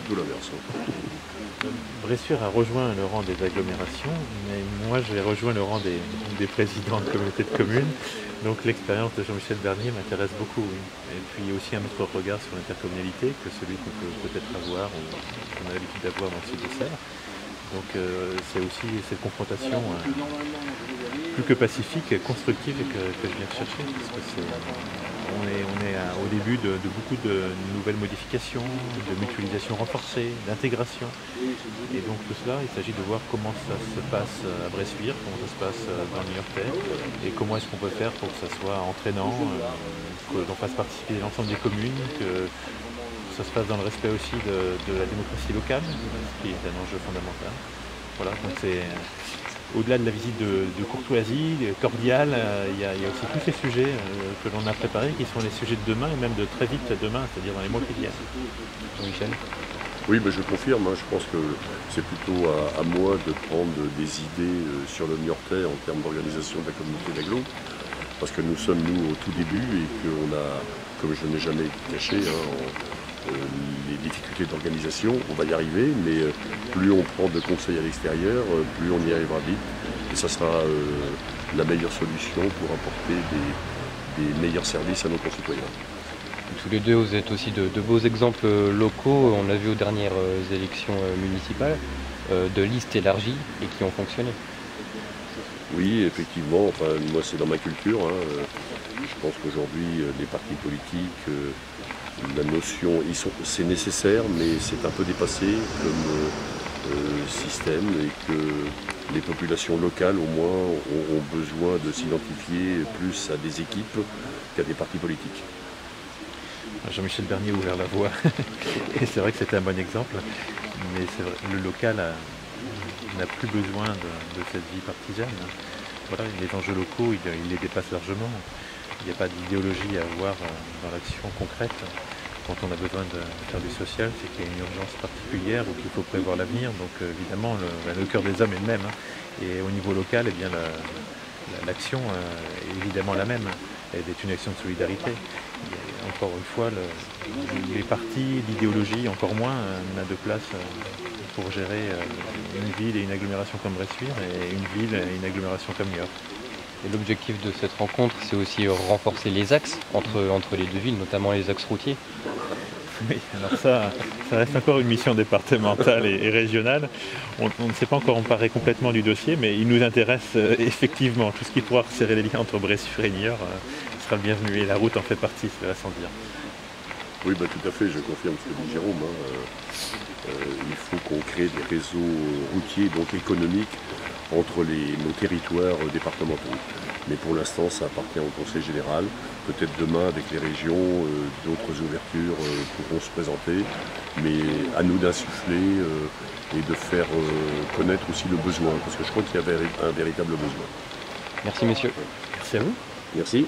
plutôt l'inverse. Bressuire a rejoint le rang des agglomérations, mais moi j'ai rejoint le rang des présidents de communautés de communes. Donc l'expérience de Jean-Michel Bernier m'intéresse beaucoup, oui. Et puis aussi un autre regard sur l'intercommunalité que celui qu'on peut peut-être avoir ou qu'on a l'habitude d'avoir dans le sud-Auxerre. Donc c'est aussi cette confrontation plus que pacifique, constructive que je viens chercher, parce que on est au début de beaucoup de nouvelles modifications, de mutualisation renforcée, d'intégration. Et donc tout cela, il s'agit de voir comment ça se passe à Bressuire, comment ça se passe dans le Niortais, et comment est-ce qu'on peut faire pour que ça soit entraînant, que l'on fasse participer l'ensemble des communes, que ça se passe dans le respect aussi de la démocratie locale, ce qui est un enjeu fondamental. Voilà, donc c'est au-delà de la visite de courtoisie, cordiale, il y a aussi tous ces sujets que l'on a préparés qui sont les sujets de demain et même de très vite demain, c'est-à-dire dans les mois qui viennent. Jean-Michel ? Oui, je confirme, je pense que c'est plutôt à moi de prendre des idées sur le Niortais en termes d'organisation de la communauté d'agglo, parce que nous sommes, nous, au tout début et qu'on a, comme je n'ai jamais caché, les difficultés d'organisation, on va y arriver, mais plus on prend de conseils à l'extérieur, plus on y arrivera vite, et ça sera la meilleure solution pour apporter des meilleurs services à nos concitoyens. Tous les deux, vous êtes aussi de beaux exemples locaux, on l'a vu aux dernières élections municipales, de listes élargies et qui ont fonctionné. Oui, effectivement, enfin, moi c'est dans ma culture. Je pense qu'aujourd'hui, les partis politiques, la notion, c'est nécessaire, mais c'est un peu dépassé comme système et que les populations locales, au moins, ont besoin de s'identifier plus à des équipes qu'à des partis politiques. Jean-Michel Bernier a ouvert la voie, et c'est vrai que c'était un bon exemple, mais c'est vrai, le local n'a plus besoin de cette vie partisane. Voilà, les enjeux locaux, il les dépassent largement. Il n'y a pas d'idéologie à avoir dans l'action concrète. Quand on a besoin de faire du social, c'est qu'il y a une urgence particulière ou qu'il faut prévoir l'avenir. Donc évidemment, le cœur des hommes est le même. Et au niveau local, eh bien, l'action est évidemment la même. Elle est une action de solidarité. Et encore une fois, les partis, l'idéologie, encore moins, n'a de place pour gérer une ville et une agglomération comme Bressuire et une ville et une agglomération comme Niort. Et l'objectif de cette rencontre, c'est aussi renforcer les axes entre les deux villes, notamment les axes routiers. Oui, alors ça reste encore une mission départementale et régionale. On ne s'est pas encore emparé complètement du dossier, mais il nous intéresse effectivement. Tout ce qui pourra resserrer les liens entre Bressuire et Niort sera le bienvenu. Et la route en fait partie, cela va sans dire. Oui, tout à fait, je confirme ce que dit Jérôme. Il faut qu'on crée des réseaux routiers, donc économiques, entre nos territoires départementaux. Mais pour l'instant, ça appartient au Conseil général. Peut-être demain, avec les régions, d'autres ouvertures pourront se présenter. Mais à nous d'insuffler et de faire connaître aussi le besoin, parce que je crois qu'il y avait un véritable besoin. Merci messieurs. Merci à vous. Merci.